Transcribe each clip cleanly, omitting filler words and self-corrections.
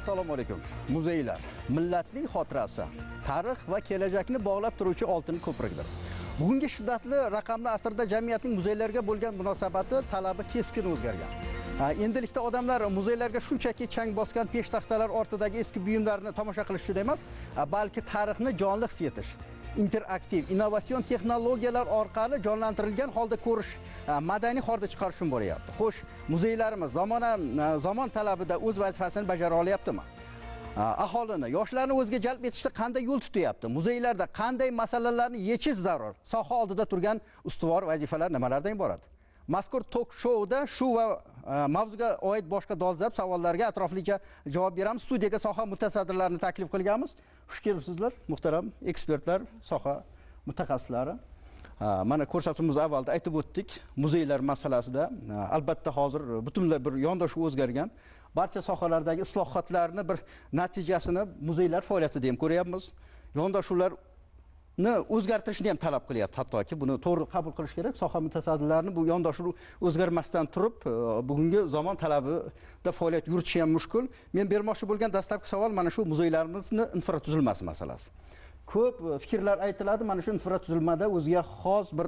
Assalomu alaykum. Muzeylar millatning xotirasi, tarix va kelajakni bog'lab turuvchi oltin ko'prikdir. Bugungi shiddatli raqamli asrda jamiyatning muzeylarga bo'lgan munosabati, talabi keskin o'zgargan. Endilikda odamlar muzeylarga shunchaki chang bosgan peshtaxtalar ortidagi eski buyumlarni tomosha qilish uchun emas, balki tarixni jonli his etish, interaktiv, innovatsion texnologiyalar orqali jonlantirilgan holda ko'rish, madaniy horda chiqarish uchun bo'lyapti. Xo'sh, muzeylarimiz zamon talabida o'z vazifasini bajara olyaptimi? Aholini, yoshlarni o'ziga jalb etishda qanday yo'l tutyapti? Muzeylarda qanday masalalarni yechish zarur? Soha oldida turgan ustuvor vazifalar nimalardan iborat? Mazkur tok-shouda shu va mavzuga oid boshqa dolzarb savollarga atroflicha javob beramiz. Studiyaga soha mutasaddilarini taklif qilganmiz. Xush kelibsizlar, muhtaram ekspertlar, soha mutaxassislari. Mana ko'rsatuvimiz avvalda aytib o'tdik, muzeylar masalasida albatta hozir butunlay bir yondashuv o'zgargan. Barcha sohalardagi islohotlarni bir natijasini muzeylar faoliyatida ham ko'ryapmiz. Yondashuvlarni o'zgartirishni ham talab qilyapti. Hattoki buni to'g'ri qabul qilish kerak. Soha mutasaddilarini bu yondashuv o'zgarmasdan turib, bugungi zamon talabida faoliyat yuritish ham mushkul. Men bermoqchi bo'lgan dastlabki savol mana shu muzeylarimizni infratuzilmasi masalasi. Ko'p fikrlar aytiladi, mana shu infratuzilmada o'ziga xos bir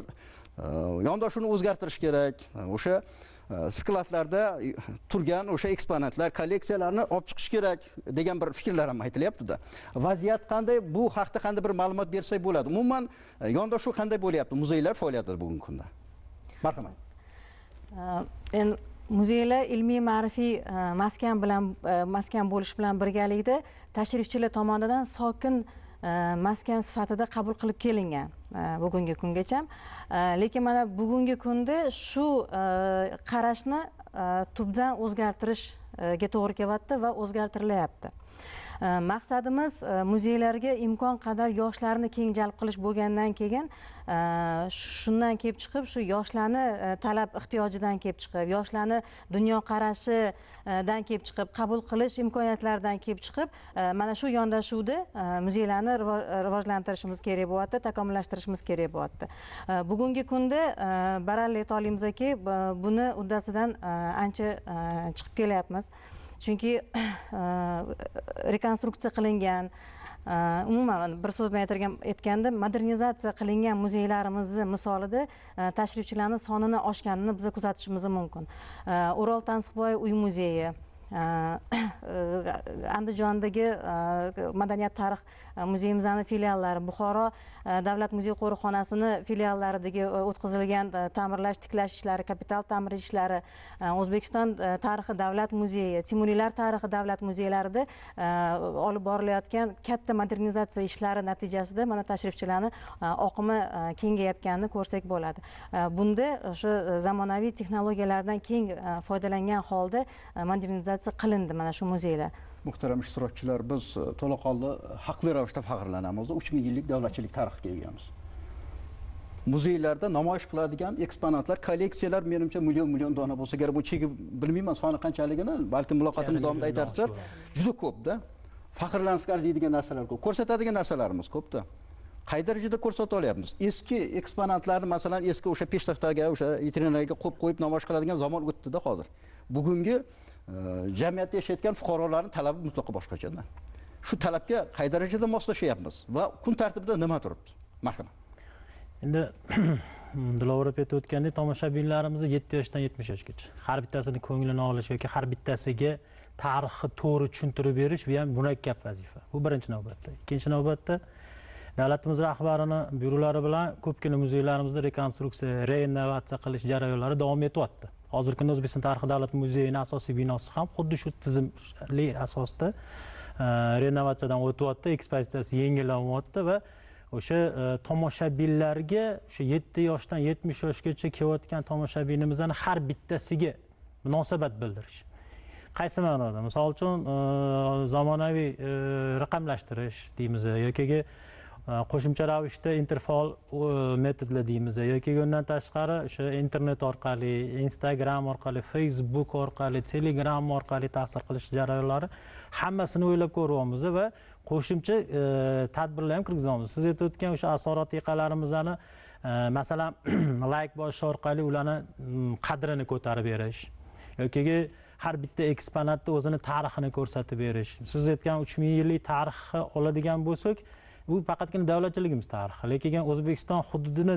yondashuvni o'zgartirish kerak. O'sha skladlarda turgan o'sha eksponatlar, kolleksiyalarni olib chiqish kerak degan bir fikrlar ham aytilyapti-da. Vaziyat qanday? Bu haqda qanday bir ma'lumot bersak bo'ladi? Umuman yondashuv qanday bo'lyapti muzeylar faoliyatida bugungi kunda? Marhamat. Endi muzeylar ilmiy ma'rifiy maskan bo'lish bilan birgalikda tashrifchilar tomonidan sokin maskan sifatida qabul qilib kelingan bugungi kungacha. Lekin mana bugungi kunda shu qarashni tubdan o'zgartirishga to'g'ri kelyapti va o'zgartirilyapti. Maqsadimiz muzeylarga imkon qadar yoshlarni keng jalb qilish bo'lgandan keyin shundan kelib chiqib, shu yoshlarni talab ehtiyojidan kelib chiqib, yoshlarni dunyo qarashidan kelib chiqib, qabul qilish imkoniyatlaridan kelib chiqib, mana shu yondashuvda muzeylarni rivojlantirishimiz kerak bo'lyapti, takomillashtirishimiz kerak bo'lyapti. Bugungi kunda baralla ayta olamizki, buni uddasidan ancha chiqib kelyapmiz. Chunki rekonstruksiya qilingan, umuman bir so'z bilan aytganda modernizatsiya qilingan muzeylarimizni misolida tashrifchilarning sonini oshganini biz kuzatishimiz mumkin. O'rol Tansiqboyev uy muzeyi, Andijondagi madaniyat tarix muzeyimizning filiallari, Buxoro davlat muzey qo'riqxonasini filiallaridagi o'tkazilgan ta'mirlash, tiklash ishlari, kapital ta'mir ishlari, O'zbekiston tarixi davlat muzeyi, Timuriylar tarixi davlat muzeylarida olib borilayotgan katta modernizatsiya ishlari natijasida mana tashrifchilarning oqimi kengayayotganini ko'rsak bo'ladi. Bunda o'sha zamonaviy texnologiyalardan keng foydalangan holda modernizatsiya qilindi mana shu muzeylar. Muhtaram ishtirokchilar, biz to'laqonli haqli ravishda faxrlanamiz. 3000 yillik davlatchilik tarixga egamiz. Muzeylarda namoyish qiladigan eksponatlar, kolleksiyalar menimcha million dona bo'lsa kerak. Bu cheki bilmayman soni qanchaligini, balki muloqotimiz davomida aytarsiz. Juda ko'p-da. Faxrlanishga arziydigan narsalar ko'p, ko'rsatadigan narsalarimiz ko'p-da. Qay darajada ko'rsata olyapmiz? Eski eksponatlarni, masalan, eski o'sha peshtaxtaga, o'sha vitrinlarga qo'yib namoyish qiladigan zamon o'tdi-da hozir. Bugungi jamiyatda yashayotgan fuqarolarning talabi mutlaqo boshqacha-da. Shu talabga qay darajada moslashyapmiz va kun tartibida nima turibdi? Marhamat. Endi Dilovar aytib o'tgandek, tomoshabinlarimizni 7 yoshdan 70 yoshgacha har bittasini ko'nglini olish yoki har bittasiga tarixni to'g'ri tushuntirib berish bu ham murakkab vazifa. Bu birinchi navbatda. Ikkinchi navbatda davlatimiz rahbarining buyruqlari bilan ko'pgina muzeylarimizda rekonstruksiya, reinnovatsiya qilish jarayonlari davom etyapti. Hozirgi kunda O'zbekiston tarixi davlat muzeyining asosiy binosi ham xuddi shu tizimli asosda renovatsiyadan o'tyapti, ekspozitsiyasi yengillanyapti va o'sha tomoshabinlarga o'sha 7 yoshdan 70 yoshgacha kelayotgan tomoshabinimizning har bittasiga munosabat bildirish. Qaysi ma'noda? Misol uchun zamonaviy raqamlashtirish deymiz yoki qo'shimcha ravishda interfaol metodlar deymiz yoki undan tashqari o'sha internet orqali, Instagram orqali, Facebook orqali, Telegram orqali ta'sir qilish jarayonlari hammasini o'ylab ko'ryapmiz va qo'shimcha tadbirlar ham kirgizamiz. Siz aytib o'tgan o'sha asorat-iqalarimizni masalan like bosish orqali ularni qadrini ko'tarib berish yoki har bitta eksponatni o'zini tarixini ko'rsatib berish. Siz aytgan 3000 yillik tarixni oladigan bo'lsak, bu faqatgina davlatchiligimiz tarixi, lekin O'zbekiston hududini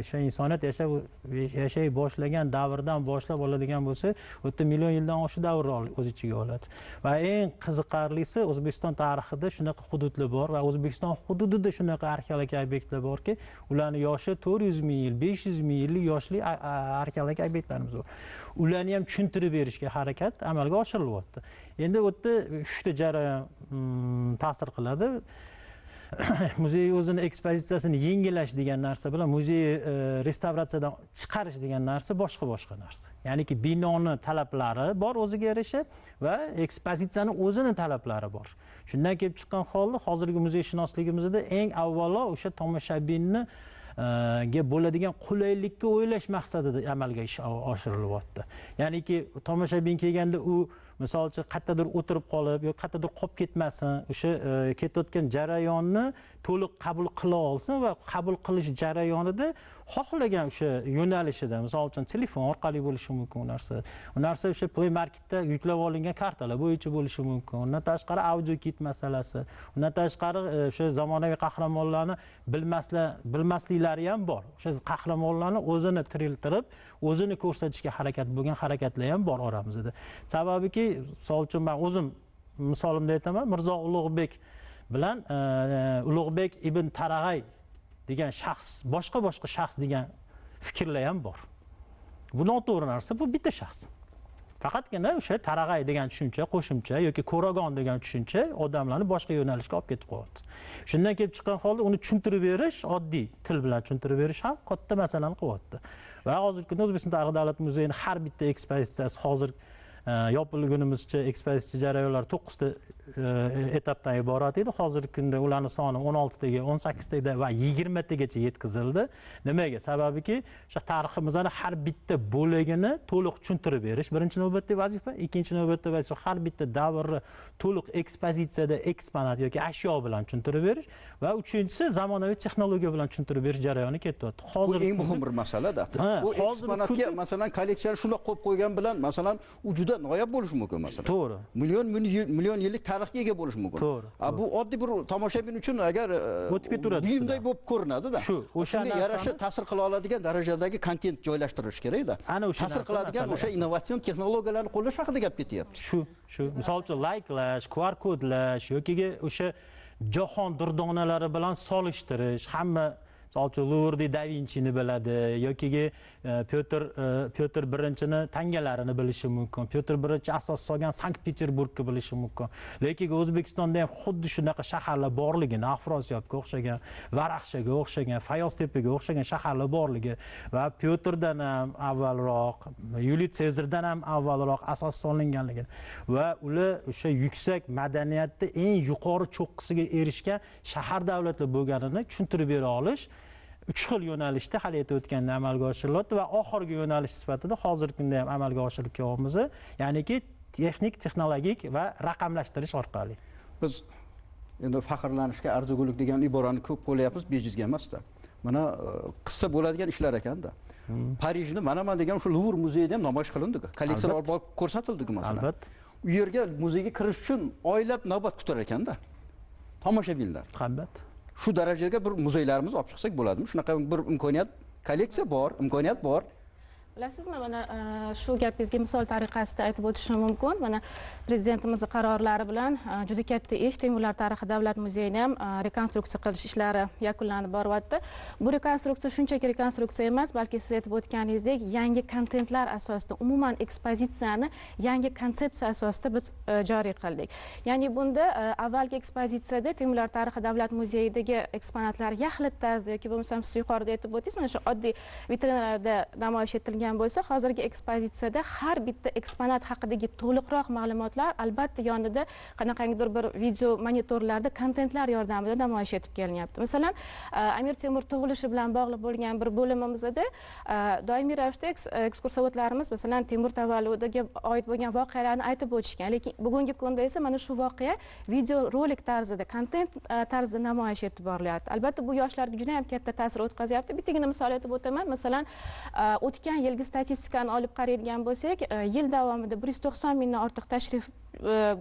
o'sha insoniyat yashay boshlagan davrdan boshlab oladigan bo'lsa, u yerda million yildan oshiq davrni o'z ichiga oladi. Va eng qiziqarlisi, O'zbekiston tarixida shunaqa hududlar bor va O'zbekiston hududida shunaqa arxeologik obyektlar borki, ularning yoshi 400 ming yil, 500 ming yillik yoshli arxeologik obyektlarimiz bor. Ularni ham tushuntirib berishga harakat amalga oshirilyapti. Endi u yerda 3 ta jarayon ta'sir qiladi. Muzey o'zini ekspozitsiyasini yengillash degan narsa bilan muzey restavratsiyadan chiqarish degan narsa boshqa narsa. Ya'niki binoni talablari bor o'ziga yarasha va ekspozitsiyani o'zini talablari bor. Shundan kelib chiqqan holda hozirgi muzeyshunosligimizda eng avvalo o'sha tomoshabinni ga bo'ladigan qulaylikka o'ylash maqsadida amalga oshirilyapti. Ya'niki tomoshabin kelganda u misol uchun qayerdadir o'tirib qolib yoki qayerdadir qolib ketmasin, o'sha ketayotgan jarayonni to'liq qabul qila olsin va qabul qilish jarayonida xohlagan o'sha yo'nalishida, misol uchun telefon orqali bo'lishi mumkin u narsa. U narsa o'sha Play Marketda yuklab olingan kartalar bo'yicha bo'lishi mumkin. Undan tashqari audio kit masalasi, undan tashqari o'sha zamonaviy qahramonlarni bilmasliklari ham bor. O'sha qahramonlarni o'zini tiriltirib, o'zini ko'rsatishga harakat bo'lgan harakatlar ham bor oramizda. Sababiki, misol uchun men o'zim misolimda aytaman, Mirzo Ulug'bek bilan Ulug'bek ibn Tarag'ay degan shaxs, boshqa shaxs degan fikrlar ham bor. Bu noto'g'ri narsa, bu bitta shaxs. Faqatgina o'sha Tarag'ay degan tushuncha, qo'shimcha yoki Ko'ragon degan tushuncha odamlarni boshqa yo'nalishga olib ketib qo'yadi. Shundan kelib chiqqan holda uni tushuntirib berish, oddiy til bilan tushuntirib berish ham katta masalani qilyapti. Va hozirgi kunda O'zbekiston Tarixiy davlat muzeyining har bitta ekspozitsiyasi hozir yopilgunimizcha ekspozitsiya jarayonlari 9 ta etapdan iborat edi. Hozirgi kunda ularning soni 16 taga, 18 taga va 20 tagacha yetkazildi. Nimaga? Sababiki, o'sha tariximizning har bitta bo'lagini to'liq tushuntirib berish birinchi navbatda vazifa, ikkinchi navbatda vazifa har bitta davrni to'liq ekspozitsiyada eksponat yoki ashyo bilan tushuntirib berish va uchinchisi zamonaviy texnologiya bilan tushuntirib berish jarayoni ketyapti. Hozir bu eng muhim bir masala-da. Bu eksponatga masalan kolleksiyani shunday qo'yib qo'ygan bilan masalan u juda noyob bo'lishi mumkin masalan. To'g'ri. Million yillik tarixga ega bo'lishi mumkin. To'g'ri. Bu oddiy bir tomoshabin uchun agar o'tib keturadi. Buyumday bo'lib ko'rinadi-da. Shu, o'shanga yarasha ta'sir qila oladigan darajadagi kontent joylashtirish kerak-da. Ta'sir qiladigan o'sha innovatsion texnologiyalarni qo'llash haqida gap ketyapti. Shu. Misol uchun layklash, QR kodlash yoki o'sha jahon durdonalari bilan solishtirish, hamma misol uchun Louvre da Vinchini biladi yoki Pyotr I tangalarini bilishi mumkin. Pyotr I asos solgan Sankt-Peterburgni bilishi mumkin. Lekin O'zbekistonda ham xuddi shunaqa shaharlar borligini, Afrosiyobga o'xshagan, Varaxshaga o'xshagan, Fayoztepaga o'xshagan shaharlar borligi va Pyotrdan ham avvalroq, Yuliy Sezardan ham avvalroq asos solinganligi va ular o'sha yuksak madaniyatda eng yuqori cho'qqisiga erishgan shahar davlatlar bo'lganini tushuntirib bera olish 3 xil yo'nalishda hali aytayotganda amalga oshirilyapti va oxirgi yo'nalish sifatida hozirgi kunda ham amalga oshirib kelyapmiz. Ya'niki texnik, texnologik va raqamlashtirish orqali. Biz endi faxrlanishga arzigulik degan iborani ko'p qo'llayapmiz, bejizga emas-da. Mana qissa bo'ladigan ishlar ekanda. Parijni mana degan o'sha Louvre muzeyida ham namoyish qilindi. Kolleksiyalar borib ko'rsatildi masalan. Albatta. U yerga muzeyga kirish uchun oylab navbat kutar ekanda. Tomoshabinlar. Albatta. Shu darajaga bir muzeylarimiz olib chiqsak bo'ladimi? Shunaqa bir imkoniyat, kolleksiya bor, imkoniyat bor. Bilasizmi, mana shu gapingizga misol tariqasida aytib o'tishim mumkin. Mana prezidentimiz qarorlari bilan juda katta ish Temurlar tarixi davlat muzeyini ham rekonstruksiya qilish ishlari yakunlanib boryapti. Bu rekonstruksiya shunchaki rekonstruksiya emas, balki siz aytib o'tganingizdek, yangi kontentlar asosida, umuman ekspozitsiyani yangi konsepsiya asosida biz joriy qildik. Ya'ni bunda avvalgi ekspozitsiyada Temurlar tarixi davlat muzeyidagi eksponatlar yaxlit tarzda yoki bo'lmasam siz yuqorida aytib o'tdingiz, mana shu oddiy vitrinalarda namoyish etilgan bo'lsa, hozirgi ekspozitsiyada har bitta eksponat haqidagi to'liqroq ma'lumotlar albatta yonida qanaqangidir bir video monitorlarda kontentlar yordamida namoyish etib kelinyapti. Masalan, Amir Temur tug'ilishi bilan bog'liq bo'lgan bir bo'limimizda doimiy ravishda ekskursovodlarimiz masalan Temur tavalludiga oid bo'lgan voqealarni aytib o'tishgan, lekin bugungi kunda esa mana shu voqea video rolik tarzida, kontent tarzida namoyish etib borilyapti. Albatta bu yoshlarga juda ham katta ta'sir o'tkazyapti. Bittagina misol aytib o'taman. Masalan, o'tgan yil yildagi statistikani olib qaraydigan bo'lsak, yil davomida 190 mingdan ortiq tashrif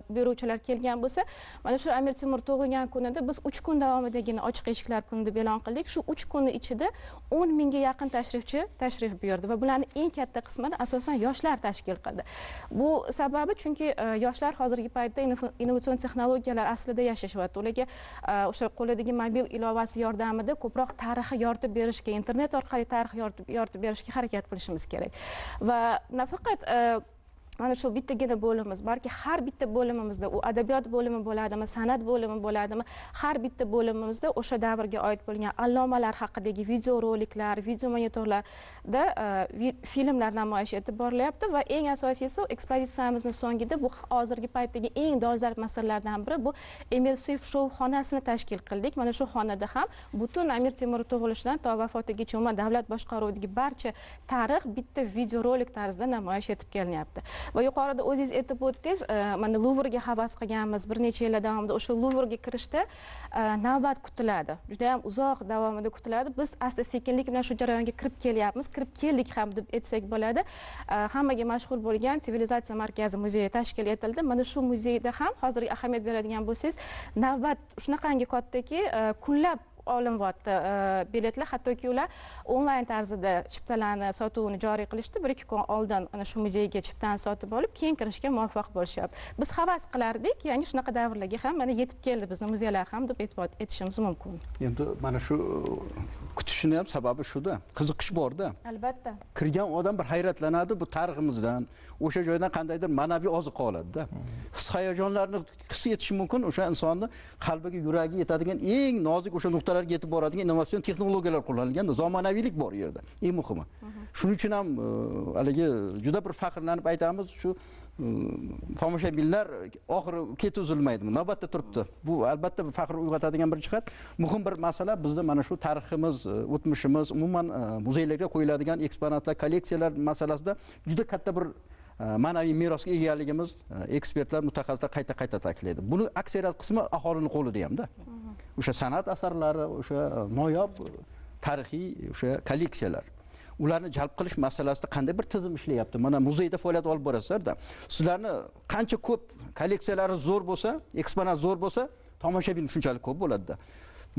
buyuruvchilar kelgan bo'lsa, mana shu Amir Temur tug'ilgan kunida biz 3 kun davomidagina ochiq eshiklar kuni deb e'lon qildik. Shu 3 kunning ichida 10 mingga yaqin tashrifchi tashrif buyurdi va bularning eng katta qismini asosan yoshlar tashkil qildi. Bu sababi chunki yoshlar hozirgi paytda innovatsion texnologiyalar aslida yashashyapti. Ularga o'sha qo'lidagi mobil ilovasi yordamida ko'proq tarixni yoritib berishga, internet orqali tarix yoritib berishga harakat qilishimiz kerak. Va nafaqat mana shu bittagina bo'limimiz, balki har bitta bo'limimizda, u adabiyot bo'limi bo'ladimi, san'at bo'limi bo'ladimi, har bitta bo'limimizda o'sha davrga oid bo'lgan allomalar haqidagi video roliklar, video monitorlarda filmlar namoyish etib borilyapti va eng asosiysi ekspozitsiyamizning so'ngida bu hozirgi paytdagi eng dolzarb masalalardan biri bu Emil Suyf shou xonasini tashkil qildik. Mana shu xonada ham butun Amir Temur tug'ilishidan to vafotigacha umuman davlat boshqaruvidagi barcha tarix bitta video rolik tarzida namoyish etib kelinyapti. Va yuqorida o'zingiz aytib o'tdingiz, mana Luvrga havas qilganmiz, bir necha yillar davomida o'sha Luvrga kirishda navbat kutiladi. Juda ham uzoq davomida kutiladi. Biz asta-sekinlik bilan shu jarayonga kirib kelyapmiz, kirib keldik ham deb aytsak bo'ladi. Hammaga mashhur bo'lgan Sivilizatsiya markazi muzeyi tashkil etildi. Mana shu muzeyda ham hozirgi ahamiyat beradigan bo'lsangiz, navbat shunaqangi kattaki, kunlab olinyapti biletlar, hattoki ular onlayn tarzida chiptalarni sotuvini joriy qilishdi. 1-2 kun oldin ana shu muzeyga chiptani sotib olib, keyin kirishga muvaffaq bo'lishyapti. Biz havas qilardik, ya'ni shunaqa davrlarga ham mana yetib keldi bizning muzeylar ham deb aytishimiz mumkin. Endi mana shu kutishini ham sababi shuda, qiziqish borda. Albatta. Kirgan odam bir hayratlanadi bu tariximizdan, o'sha joydan qandaydir ma'naviy oziqa oladi-da. His-hayajonlarni his etishi mumkin, o'sha insonni qalbiga, yuragiga yetadigan eng nozik o'sha nuqtalarga yetib boradigan innovatsion texnologiyalar qo'llanilgan, zamonaviylik bor u yerda. Eng muhimi. Shuning uchun ham haligi juda bir faxrlanib aytamiz, shu tomoshabinlar oxiri keti uzilmaydi, navbatda turibdi. Bu albatta faxr uyg'otadigan bir jihat. Muhim bir masala bizda mana shu tariximiz, o'tmishimiz, umuman muzeylarga qo'yiladigan eksponatlar, kolleksiyalar masalasida juda katta bir ma'naviy merosga egaligimiz ekspertlar, mutaxassislar qayta ta'kidlaydi. Buni aksariyat qismi aholining qo'lida ham-da. O'sha san'at asarlari, o'sha noyob tarixiy o'sha kolleksiyalar. Ularni jalb qilish masalasida qanday bir tizim ishlayapti? Mana muzeyda faoliyat olib borasizlar-da. Sizlarni qancha ko'p kolleksiyalari zo'r bo'lsa, eksponat zo'r bo'lsa, tomoshabin shunchalik ko'p bo'ladi-da.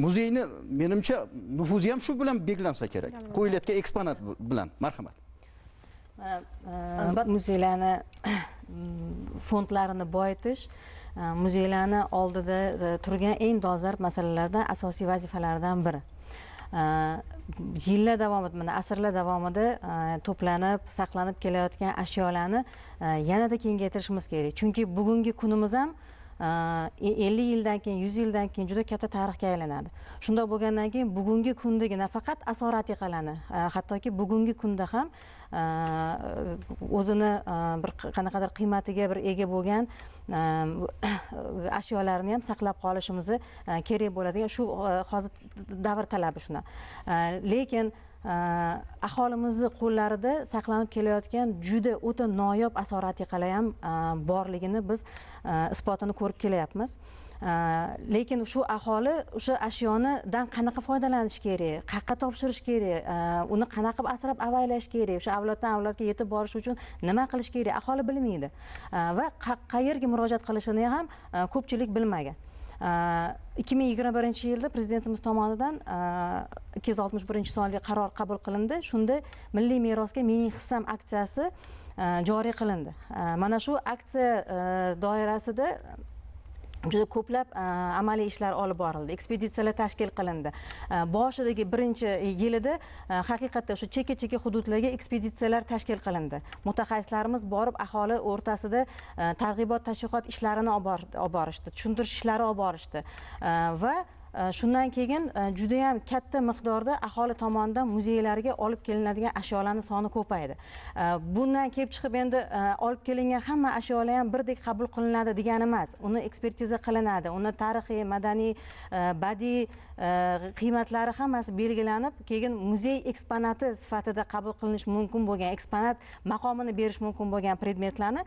Muzeyni menimcha nufuzi ham shu bilan belgilansa kerak. Qo'yilayotgan eksponat bilan. Marhamat. Muzeylarni fondlarini boyitish muzeylarni oldida turgan eng dolzarb masalalardan, asosiy vazifalardan biri. Yillar davomida, mana asrlar davomida to'planib, saqlanib kelayotgan ashyolarni yanada kengaytirishimiz kerak. Chunki bugungi kunimiz ham 50 yildan keyin, 100 yildan keyin juda katta tarixga aylanadi. Shunday bo'lgandan keyin bugungi kundagi nafaqat asor atiqalarni, hattoki bugungi kunda ham o'zini bir qanaqadir qiymatiga bir ega bo'lgan ashyolarni ham saqlab qolishimiz kerak bo'ladi. Shu hozir davr talabi shuna. Lekin aholimizni qo'llarida saqlanib kelayotgan juda o'ta noyob asor atiqalar ham borligini biz isbotini ko'rib kelyapmiz. Lekin shu aholi o'sha ashyonidan qanaqa foydalanish kerak, qayerga topshirish kerak, uni qanaqa asrab avaylash kerak, o'sha avloddan avlodga yetib borish uchun nima qilish kerak aholi bilmaydi va qayerga murojaat qilishini ham ko'pchilik bilmagan. 2021-yilda prezidentimiz tomonidan 261-sonli qaror qabul qilindi. Shunda milliy merosga mening hissam aksiyasi joriy qilindi. Mana shu aksiya doirasida juda ko'plab amaliy ishlar olib borildi, ekspeditsiyalar tashkil qilindi. Boshidagi birinchi yilida haqiqatda o'sha chekka hududlarga ekspeditsiyalar tashkil qilindi. Mutaxassislarimiz borib aholi o'rtasida targ'ibot, tashviqot ishlarini olib borishdi, tushuntirish ishlari olib borishdi va shundan keyin juda ham katta miqdorda aholi tomonidan muzeylarga olib kelinadigan ashyolarning soni ko'paydi. Bundan kelib chiqib endi olib kelingan hamma ashyolar ham birdek qabul qilinadi degani emas. Uni ekspertiza qilinadi, uni tarixiy, madaniy, badiiy qiymatlari hammasi belgilanib, keyin muzey eksponati sifatida qabul qilinish mumkin bo'lgan, eksponat maqomini berish mumkin bo'lgan predmetlarni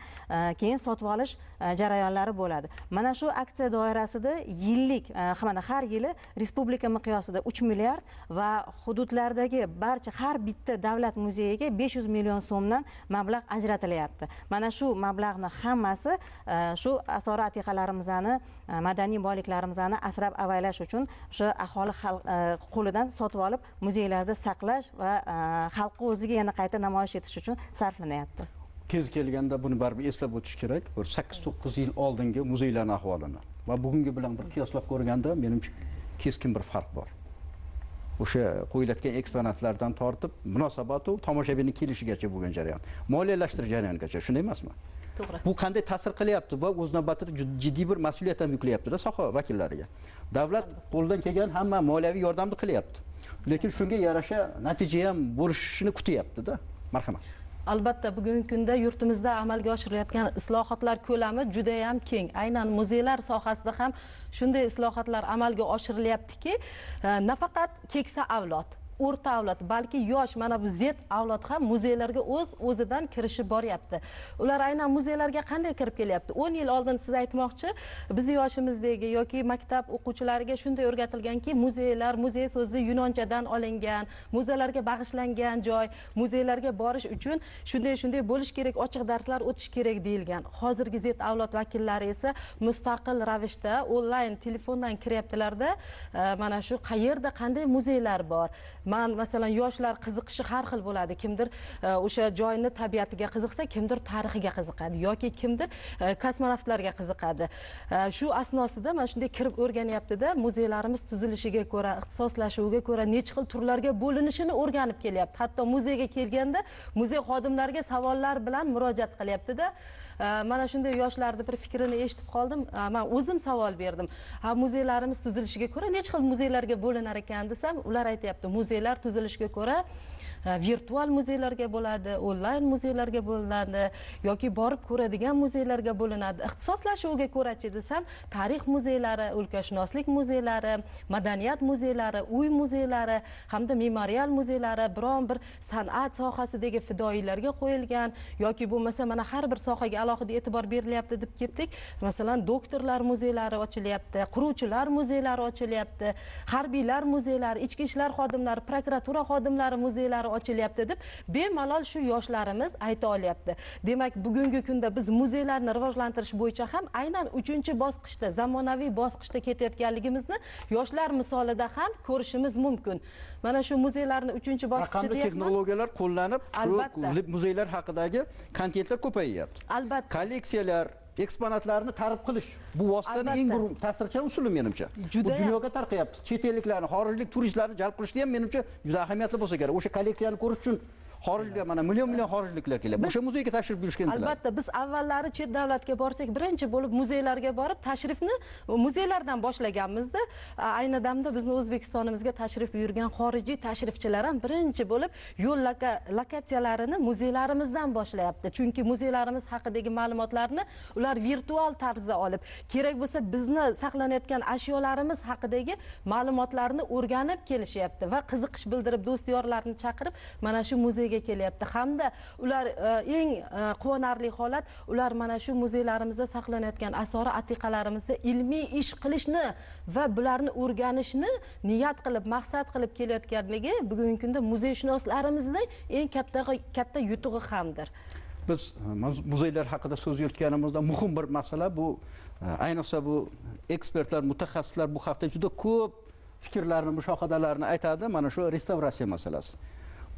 keyin sotib olish jarayonlari bo'ladi. Mana shu aksiya doirasida yillik, har yili yili respublika miqyosida 3 milliard va hududlardagi barcha har bitta davlat muzeyiga 500 million so'mdan mablag' ajratilyapti. Mana shu mablag'ni hammasi shu asori atiqalarimizni, madaniy boyliklarimizni asrab avaylash uchun o'sha aholi qo'lidan sotib olib muzeylarda saqlash va xalqqa o'ziga yana qayta namoyish etish uchun sarflanyapti. Kez kelganda buni baribir eslab o'tish kerak. Bir 8-9 yil oldingi muzeylarning ahvolini va bugungi bilan bir qiyoslab ko'rganda menimcha keskin bir farq bor. O'sha qo'yiladigan eksponatlardan tortib munosabatu tomoshabinning kelishigacha bo'lgan jarayon, moliyalashtirish jarayonigacha, shunday emasmi? To'g'ri. Bu qanday ta'sir qilyapti va o'z navbatida jiddiy bir mas'uliyat ham yuklayapti-da soha vakillariga. Davlat qo'ldan kelgan hamma moliyaviy yordamni qilyapti. Lekin shunga yarasha natija ham bo'lishini kutyapti-da. Marhamat. Albatta bugungi kunda yurtimizda amalga oshirilayotgan islohotlar ko'lami juda ham keng. Aynan muzeylar sohasida ham shunday islohotlar amalga oshirilyaptiki, nafaqat keksa avlod, o'rta avlod, balki yosh, mana bu Z avlod ham muzeylarga o'zidan kirishib boryapti. Ular aynan muzeylarga qanday kirib kelyapti? 10 yil oldin siz aytmoqchi, biz yoshimizdagi yoki maktab o'quvchilariga shunday o'rgatilganki, muzey so'zi yunonchadan olingan, muzeylarga bag'ishlangan joy, muzeylarga borish uchun shunday bo'lish kerak, ochiq darslar o'tish kerak deyilgan. Hozirgi Z avlod vakillari esa mustaqil ravishda onlayn telefondan kiryaptilarda, mana shu qayerda qanday muzeylar bor. Masalan, yoshlar qiziqishi har xil bo'ladi. Kimdir o'sha joyni tabiatiga qiziqsa, kimdir tarixiga qiziqadi yoki kimdir kosmonavtlarga qiziqadi. Shu asnosida mana shunday kirib o'rganyapti-da, muzeylarimiz tuzilishiga ko'ra, ixtisoslashuviga ko'ra necha xil turlarga bo'linishini o'rganib kelyapti. Hatto muzeyga kelganda muzey xodimlariga savollar bilan murojaat qilyapti-da. Mana shunday yoshlarning bir fikrini eshitib qoldim. Men o'zim savol berdim. Muzeylarimiz tuzilishiga ko'ra necha xil muzeylarga bo'linar ekan desam, ular aytayapti, muzeylar tuzilishiga ko'ra virtual muzeylarga bo'ladi, onlayn muzeylarga bo'linadi yoki borib ko'radigan muzeylarga bo'linadi. Ixtisoslashuviga ko'ra-chi desam, tarix muzeylari, o'lkashunoslik muzeylari, madaniyat muzeylari, uy muzeylari hamda memorial muzeylari biron bir san'at sohasidagi fidoyilarga qo'yilgan yoki bo'lmasa mana har bir sohaga alohida e'tibor berilyapti deb ketdik. Masalan, doktorlar muzeylari ochilyapti, quruvchilar muzeylari ochilyapti, harbiylar muzeylari, ichki ishlar xodimlari, prokuratura xodimlari muzeylari ochilyapti deb bemalol shu yoshlarimiz ayta olyapti. Demak, bugungi kunda biz muzeylarni rivojlantirish bo'yicha ham aynan 3-bosqichda, zamonaviy bosqichda ketayotganligimizni yoshlar misolida ham ko'rishimiz mumkin. Mana shu muzeylarni 3-bosqichi raqamli texnologiyalar qo'llanib, shu muzeylar haqidagi kontentlar ko'payyapti. Albatta. Kolleksiyalar, eksponatlarni targ'ib qilish bu vositaning eng bir ta'sirchan usuli menimcha. Bu dunyoga tarqayapti. Chet elliklarni, xorijlik turistlarni jalb qilishda ham menimcha juda ahamiyatli bo'lsa kerak. O'sha kolleksiyani ko'rish uchun xorijga mana million xorijliklar kelyapti. O'sha muzeyga tashrif buyurishga intiladi. Albatta, biz avvallari chet davlatga borsak, birinchi bo'lib muzeylarga borib, tashrifni muzeylardan boshlaganmizda, ayni damda bizni O'zbekistonimizga tashrif buyurgan xorijiy tashrifchilar ham birinchi bo'lib yo'l lokatsiyalarini muzeylarimizdan boshlayapti. Chunki muzeylarimiz haqidagi ma'lumotlarni ular virtual tarzda olib, kerak bo'lsa bizni saqlanayotgan ashyolarimiz haqidagi ma'lumotlarni o'rganib kelishyapti va qiziqish bildirib do'styorlarni chaqirib mana shu muzeyga kelyapti. Hamda ular eng quvonarli holat, ular mana shu muzeylarimizda saqlanayotgan asori atiqalarimizda ilmiy ish qilishni va bularni o'rganishni niyat qilib, maqsad qilib kelayotganligi bugungi kunda muzeyshunoslarimizning eng katta yutug'i hamdir. Biz muzeylar haqida so'z yuritganimizda muhim bir masala bu, ayniqsa bu ekspertlar, mutaxassislar bu hafta juda ko'p fikrlarni, mushohadalarni aytadi. Mana shu restavratsiya masalasi.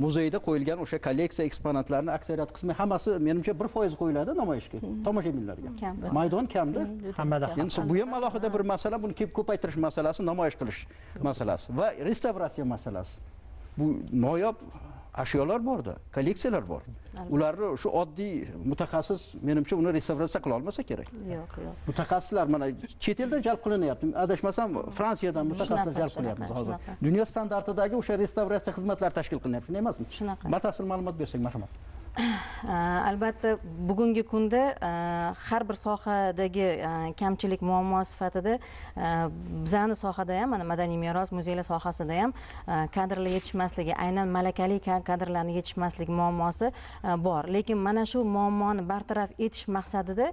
Muzeyda qo'yilgan o'sha kolleksiya eksponatlarni aksariyat qismi hammasi menimcha 1% qo'yiladi namoyishga, tomoshabinlarga. Maydon kamda. Hammada ham. Endi bu ham alohida bir masala, buni ko'paytirish masalasi, namoyish qilish masalasi va restavratsiya masalasi. Bu noyob ashyolar borda, kolleksiyalar bor. Ularni shu oddiy mutaxassis menimcha uni restavratsiya qila olmasa kerak. Yo'q. Mutaxassislar mana chet eldan jalb qilinyapti. Adashmasam Fransiyadan mutaxassislar jalb qilyapmiz hozir. Dunyo standartidagi o'sha restavratsiya xizmatlari tashkil qilinyapti, shunday emasmi? Shunaqa. Batafsil ma'lumot bersak, marhamat. albatta bugungi kunda har bir sohadagi kamchilik muammo sifatida bizani sohada ham mana madaniy meros muzeylar sohasida ham kadrlar yetishmasligi aynan malakali kadrlarni yetishmasligi muammosi bor lekin mana shu muammoni bartaraf etish maqsadida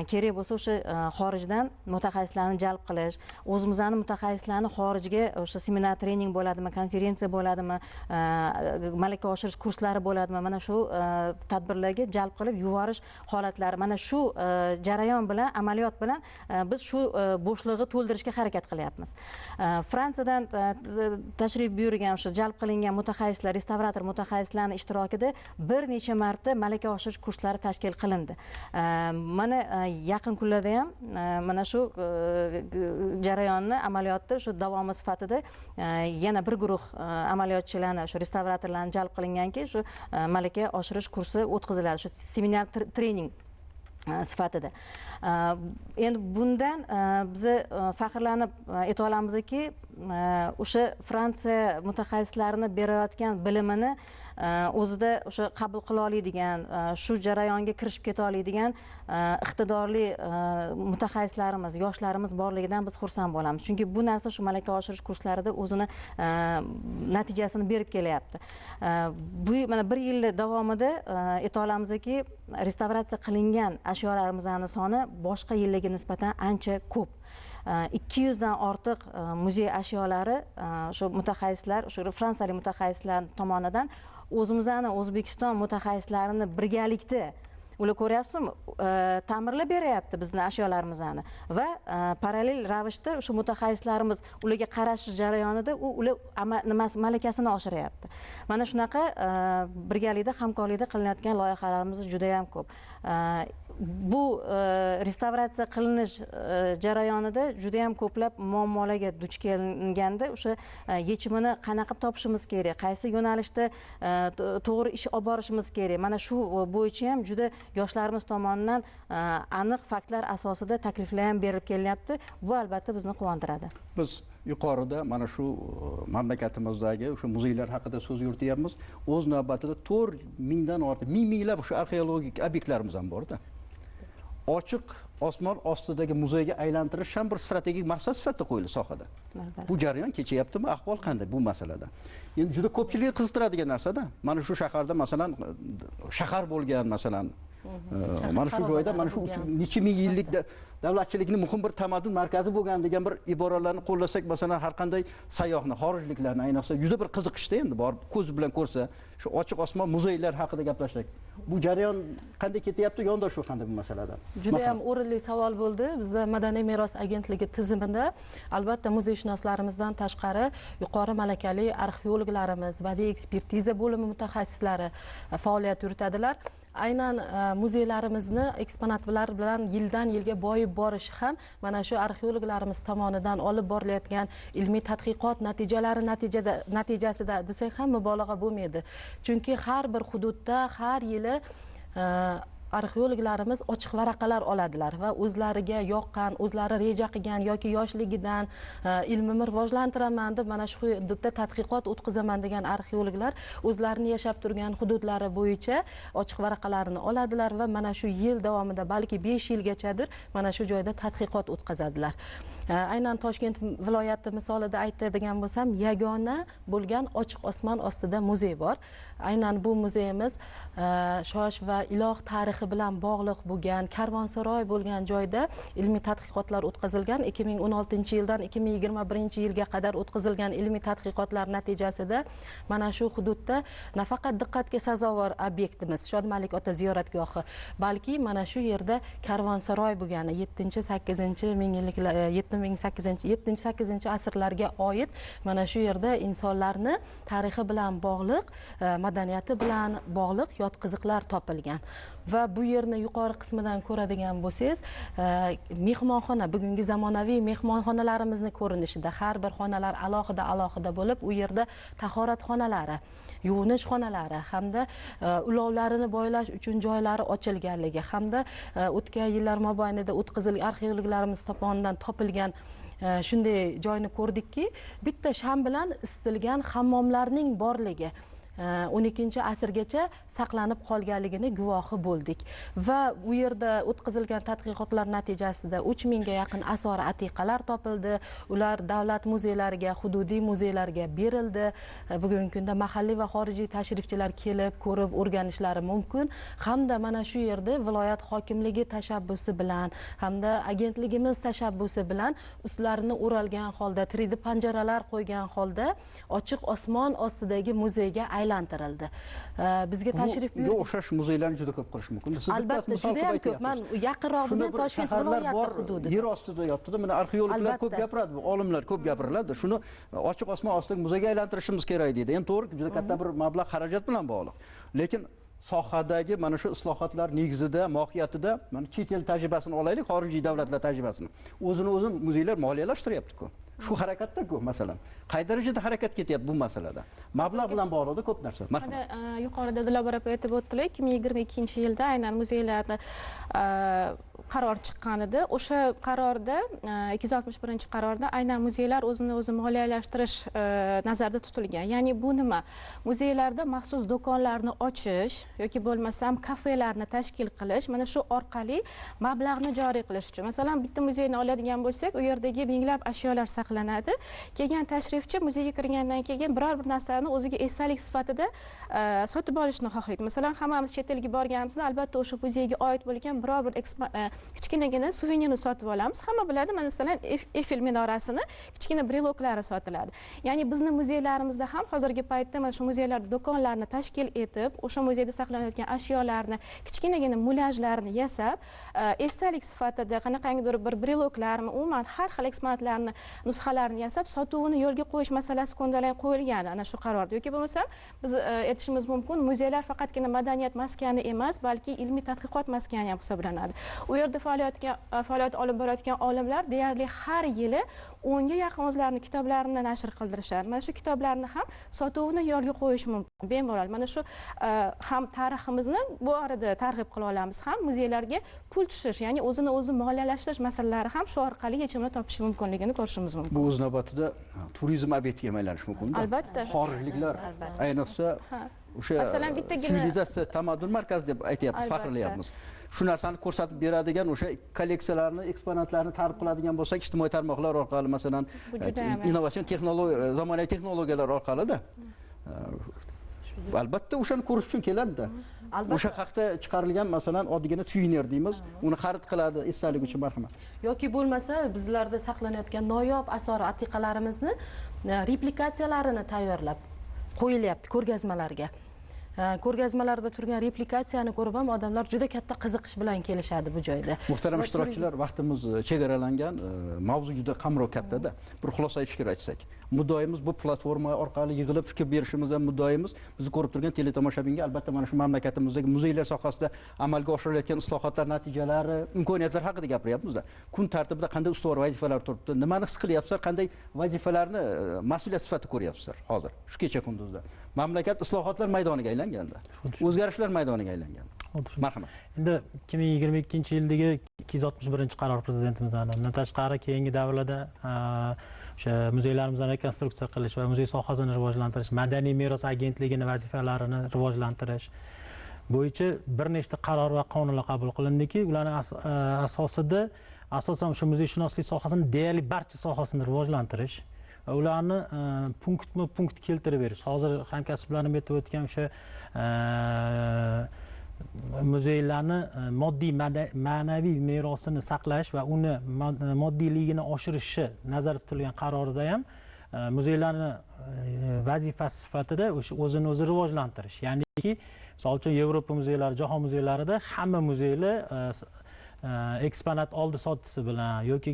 kerak bo'lsa o'sha xorijdan mutaxassislarni jalb qilish o'zimizni mutaxassislarni xorijga o'sha seminar trening bo'ladimi konferensiya bo'ladimi malaka oshirish kurslari bo'ladimi mana shu tadbirlarga jalb qilib yuborish holatlari mana shu jarayon bilan amaliyot bilan biz shu bo'shlig'i to'ldirishga harakat qilyapmiz. Fransiyadan tashrif buyurgan o'sha jalb qilingan mutaxassislar restavrator mutaxassislarning ishtirokida bir necha marta malaka oshirish kurslari tashkil qilindi. Mana yaqin kunlarda ham mana shu jarayonni amaliyotda shu davomi sifatida yana bir guruh amaliyotchilarni shu restavratorlarni jalb qilinganki shu malaka oshirish kursi o'tkaziladi shu seminar trening sifatida. Endi bundan biz faxrlanib ayta olamizki o'sha Fransiya mutaxassislarini berayotgan bilimini o'zida o'sha qabul qila oladigan shu jarayonga kirishib keta oladigan iqtidorli mutaxassislarimiz yoshlarimiz borligidan biz xursand bo'lamiz chunki bu narsa shu malaka oshirish kurslarida o'zini natijasini berib kelyapti. Bu mana bir yil davomida ayta olamizki restavratsiya qilingan ashyolarimizni soni boshqa yillarga nisbatan ancha ko'p. 200 dan ortiq muzey ashyolari shu mutaxassislar shu fransiyalik mutaxassislar tomonidan o'zimizni O'zbekiston mutaxassislarini birgalikda ular ko'ryapsizmi ta'mirlab beryapti bizni ashyolarimizni va parallel ravishda shu mutaxassislarimiz ularga qarash jarayonida ular malakasini oshiryapti. Mana shunaqa birgalikda hamkorlikda qilinayotgan loyihalarimiz juda ham ko'p. Bu restavratsiya qilinish jarayonida juda ham ko'plab muammolarga duch kelinganda o'sha yechimini qanaqa topishimiz kerak, qaysi yo'nalishda to'g'ri ish olib borishimiz kerak. Mana shu bo'yicha ham juda yoshlarimiz tomonidan aniq faktlar asosida takliflar ham berilib kelyapti. Bu albatta bizni quvontiradi. Biz yuqorida mana shu mamlakatimizdagi o'sha muzeylar haqida so'z yurityapmiz. O'z navbatida 4000 dan ortiq, minglab o'sha arxeologik obyektlarimiz ham bor-da. Ochiq osmon ostidagi muzeyga aylantirish ham bir strategik maqsad sifatida qo'yildi sohada. Bu jarayon kechyaptimi? Ahvol qanday bu masalada? Endi juda ko'pchilikni qiziqtiradigan narsa-da. Mana shu shaharda masalan shahar bo'lgan masalan mana shu joyda mana shu necha ming yillik davlatchilikni muhim bir tamaddun markazi bo'lgan degan bir iboralarni qo'llasak masalan har qanday sayyohni xorijliklarni ayniqsa juda bir qiziqishda endi borib ko'z bilan ko'rsa shu ochiq osmon muzeylar haqida gaplashsak bu jarayon qanday ketyapti yondashuv qanday bu masalada juda ham o'rinli savol bo'ldi. Bizda madaniy meros agentligi tizimida albatta muzeyshunoslarimizdan tashqari yuqori malakali arxeologlarimiz badiiy ekspertiza bo'limi mutaxassislari faoliyat yuritadilar. Aynan muzeylarimizni eksponatlar bilan yildan yilga boyib borishi ham mana shu arxeologlarimiz tomonidan olib borilayotgan ilmiy tadqiqot natijasida desak ham mubolag'a bo'lmaydi. Chunki har bir hududda har yili arxeologlarimiz ochiq varaqalar oladilar va o'zlariga yoqqan, o'zlari reja qilgan yoki yoshligidan ilmimni rivojlantiraman deb mana shu hududda tadqiqot o'tkazaman degan arxeologlar o'zlarini yashab turgan hududlari bo'yicha ochiq varaqalarini oladilar va mana shu yil davomida balki 5 yilgachadir mana shu joyda tadqiqot o'tkazadilar. Aynan Toshkent viloyati misolida aytadigan bo'lsam, yagona bo'lgan ochiq osmon ostida muzey bor. Aynan bu muzeyimiz shosh va iloh tarixi bilan bog'liq bo'lgan karvonsaroy bo'lgan joyda ilmiy tadqiqotlar o'tkazilgan. 2016-yildan 2021-yilga qadar o'tkazilgan ilmiy tadqiqotlar natijasida mana shu hududda nafaqat diqqatga sazovor obyektimiz Shodmalik ota ziyoratgohi, balki mana shu yerda karvonsaroy bo'lgani 7-8 ming yilliklar 7-8 asrlarga oid mana shu yerda insonlarni tarixi bilan bog'liq, madaniyati bilan bog'liq yotqiziqlar topilgan. Va bu yerni yuqori qismidan ko'radigan bo'lsangiz, mehmonxona, bugungi zamonaviy mehmonxonalarimizni ko'rinishida har bir xonalar alohida bo'lib, u yerda tahorat xonalari, yuvinish xonalari hamda ulovlarini boylash uchun joylari ochilganligi hamda o'tgan yillar mobaynida o'tkazilgan arxeologlarimiz tomonidan topilgan shunday joyni ko'rdikki, bitta sham bilan isitilgan hammomlarning borligi. asrgacha saqlanib qolganligini guvohi bo'ldik va u yerda o'tkazilgan tadqiqotlar natijasida 3000 ga yaqin asori atiqalar topildi. Ular davlat muzeylariga, hududiy muzeylarga berildi. Bugungi kunda mahalliy va xorijiy tashrifchilar kelib, ko'rib, o'rganishlari mumkin. Hamda mana shu yerda viloyat hokimligi tashabbusi bilan hamda agentligimiz tashabbusi bilan ustlarini o'ralgan holda 3D panjaralar qo'ygan holda ochiq osmon ostidagi muzeyga aylantirildi. Bizga tashrif buyurdi. O'xshash muzeylarni juda ko'p qilish mumkin. Albatta, juda ham ko'p. Men yaqinroq bilan Toshkent viloyati hududida. Yer ostida yotdi-da. Mana arxeologlar ko'p gapiradi, olimlar ko'p gapiriladi. Shuni ochiq osmon ostidagi muzeyga aylantirishimiz kerak deydi. Endi to'g'ri, juda katta bir mablag' xarajat bilan bog'liq. Lekin sohadagi mana shu islohotlar negizida, mohiyatida mana chet el tajribasini olaylik, xorijiy davlatlar tajribasini. O'zini-o'zi muzeylar moliyalashtiryapti-ku. Shu harakatda-ku, masalan. Qay darajada harakat ketyapti bu masalada? Mablag' bilan bog'liq ko'p narsa. Marhamat. Yuqorida Dilobor opa aytib o'tdilar, 2022-yilda aynan muzeylarda qaror chiqqan edi. O'sha qarorda 261-qarorda aynan muzeylar o'zini o'zi moliyalashtirish nazarda tutilgan. Ya'ni bu nima? Muzeylarda maxsus do'konlarni ochish yoki bo'lmasam kafelarni tashkil qilish, mana shu orqali mablag'ni joriy qilish uchun. Masalan, bitta muzeyni oladigan bo'lsak, u yerdagi minglab ashyolar saqlanadi. Kelgan tashrifchi muzeyga kirgandan keyin biror bir narsani o'ziga esdalik sifatida sotib olishni xohlaydi. Masalan, hammamiz chet elga borganimizda albatta o'sha muzeyga oid bo'lgan biror bir kichkinagina suvenirni sotib olamiz. Hamma biladi, masalan, Eiffel minorasini kichkina breloklari sotiladi. Ya'ni bizning muzeylarimizda ham hozirgi paytda mana shu muzeylarda do'konlarni tashkil etib, o'sha muzeyda saqlanayotgan ashyolarni, kichkinagina mulyajlarni yasab, esdalik sifatida qanaqangidir bir breloklarni, umuman har xil eksponatlarni, nusxalarini yasab, sotuvini yo'lga qo'yish masalasi ko'ndalang qo'yilgan ana shu qarorda. Yoki bo'lmasa, biz aytishimiz mumkin, muzeylar faqatgina madaniyat maskani emas, balki ilmiy tadqiqot maskani ham hisoblanadi. U yerda faoliyat olib borayotgan olimlar deyarli har yili 10 ga yaqin o'zlarining kitoblarini nashr qildirishadi. Mana shu kitoblarni ham sotuvini yo'lga qo'yish mumkin. Bemalol. Mana shu ham tariximizni bu orada targ'ib qila olamiz, ham muzeylarga pul tushish, ya'ni o'zini o'zi moliyalashtirish masalalari ham shu orqali yechimini topishi mumkinligini ko'rishimiz mumkin. Bu o'z navbatida turizm obyektiga aylanishi mumkin. Albatta. Xorijliklar, ayniqsa o'sha sivilizatsiya tamaddun markazi deb aytyapmiz, faxrlayapmiz. Shu narsani ko'rsatib beradigan o'sha kolleksiyalarni, eksponatlarni targ'ib qiladigan bo'lsak, ijtimoiy tarmoqlar orqali, masalan, innovatsion texnologiya, zamonaviy texnologiyalar orqali-da. Albatta o'shani ko'rish uchun keladi-da. O'sha haqda chiqarilgan, masalan, oddiygina suvenir deymiz, uni xarid qiladi esdalik uchun, marhamat. Yoki bo'lmasa, bizlarda saqlanayotgan noyob asori atiqalarimizni replikatsiyalarini tayyorlab qo'yilyapti ko'rgazmalarga. Ko'rgazmalarda turgan replikatsiyani ko'rib ham odamlar juda katta qiziqish bilan kelishadi bu joyda. Muhtaram ishtirokchilar, vaqtimiz chegaralangan, mavzu juda qamrov kattada. Bir xulosaviy fikr aytsak, muddaoyimiz bu platforma orqali yig'ilib fikr berishimizdan muddaoyimiz bizni ko'rib turgan teletomoshabinga albatta mana shu mamlakatimizdagi muzeylar sohasida amalga oshirilayotgan islohotlar natijalari, imkoniyatlar haqida gapiryapmiz-da. Kun tartibida qanday ustuvor vazifalar turibdi, nimani his qilyapsizlar, qanday vazifalarni mas'uliyat sifatida ko'ryapsizlar hozir shu kecha kunduzda. Mamlakat islohotlar maydoniga aylanganda, o'zgarishlar maydoniga aylanganda. Marhamat. Endi 2022-yildagi 261-qaror prezidentimizdan, undan tashqari keyingi davrlarda o'sha muzeylarimizni rekonstruksiya qilish va muzey sohasini rivojlantirish, madaniy meros agentligining vazifalarini rivojlantirish bo'yicha bir nechta qaror va qonunlar qabul qilindiki, ularning asosida asosan o'sha muzeyshunoslik sohasini deyarli barcha sohasini rivojlantirish, ularni punkt keltirib berish. Hozir hamkasblarim aytib o'tgan o'sha muzeylarni moddiy ma'naviy merosini saqlash va uni moddiyligini oshirishi nazarda tutilgan qarorida ham muzeylarni vazifasi sifatida o'sha o'zini o'zi rivojlantirish. Ya'niki, misol uchun Yevropa muzeylari, jahon muzeylarida hamma muzeylar eksponat oldi sotisi bilan yoki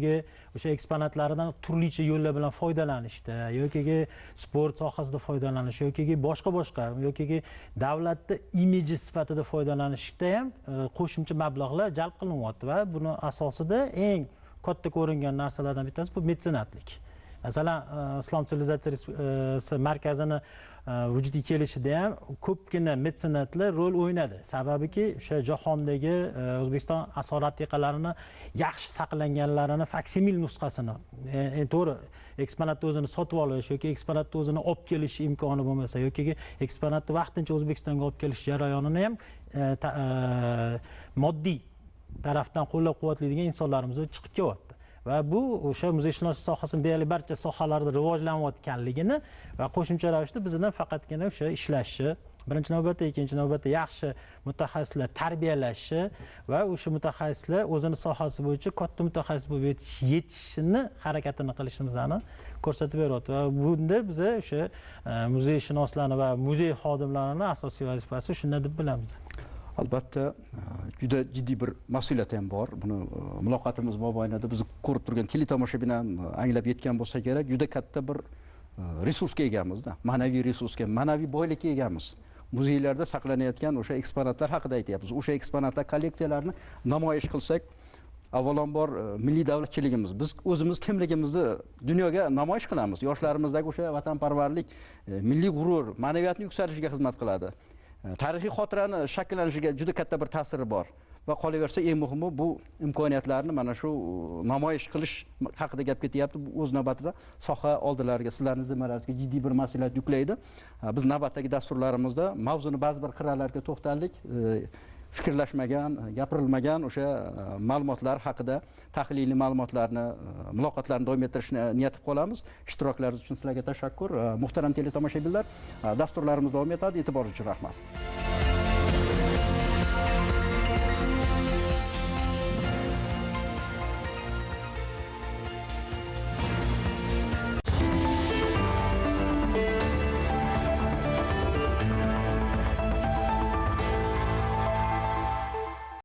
o'sha eksponatlaridan turlicha yo'llar bilan foydalanishda yoki sport sohasida foydalanish yoki boshqa yoki davlatda imiji sifatida foydalanishda ham qo'shimcha mablag'lar jalb qilinyapti va buni asosida eng katta ko'ringan narsalardan bittasi bu metsenatlik. masalan islom sivilizatsiyasi markazini vujudga kelishida ham ko'pgina metsenatlar rol o'ynadi. Sababiki o'sha jahondagi O'zbekiston asoratiqalarini yaxshi saqlanganlarini faksimil nusxasini, to'g'ri eksponatni o'zini sotib olish yoki eksponatni o'zini olib kelish imkoni bo'lmasa yoki eksponatni vaqtincha O'zbekistonga olib kelish jarayonini ham moddiy tarafdan qo'llab-quvvatlaydigan insonlarimiz chiqib kelyapti. Va bu o'sha muzeyshunoslik sohasini deyarli barcha sohalarda rivojlanayotganligini va qo'shimcha ravishda bizdan faqatgina o'sha ishlashi, birinchi navbatda, ikkinchi navbatda yaxshi mutaxassislar tarbiyalashi va o'sha mutaxassislar o'zini sohasi bo'yicha katta mutaxassis bo'lib yetishishini harakatini qilishimizni ko'rsatib beryapti. Va bunda biz o'sha muzeyshunoslarni va muzey xodimlarini asosiy vazifasi shunday deb bilamiz. Albatta juda jiddiy bir mas'uliyat ham bor. Buni muloqotimiz mobaynida biz ko'rib turgan teletomoshabin ham anglab yetgan bo'lsa kerak, juda katta bir resursga egamiz-da, ma'naviy resursga, ma'naviy boylikka egamiz. Muzeylarda saqlanayotgan o'sha eksponatlar haqida aytyapmiz. O'sha eksponatlar kolleksiyalarni namoyish qilsak, avvalambor milliy davlatchiligimiz, biz o'zimiz kimligimizni dunyoga namoyish qilamiz. Yoshlarimizdagi o'sha vatanparvarlik, milliy g'urur, ma'naviyatni yuksalishiga xizmat qiladi. Tarixiy xotirani shakllanishiga juda katta bir ta'siri bor. Va qolaversa, eng muhimi bu imkoniyatlarni mana shu namoyish qilish haqida gap ketyapti. Bu o'z navbatida soha oldilariga, sizlarning zimmalaringizga jiddiy bir mas'uliyat yuklaydi. Biz navbatdagi dasturlarimizda mavzuni ba'zi bir qirralariga to'xtaldik. Fikrlashmagan, gapirilmagan o'sha ma'lumotlar haqida tahliliy ma'lumotlarni, muloqotlarni davom ettirishni niyat qilib qolamiz. Ishtiroklaringiz uchun sizlarga tashakkur. Muhtaram teletomoshabinlar, dasturlarimiz davom etadi. E'tiboringiz uchun rahmat.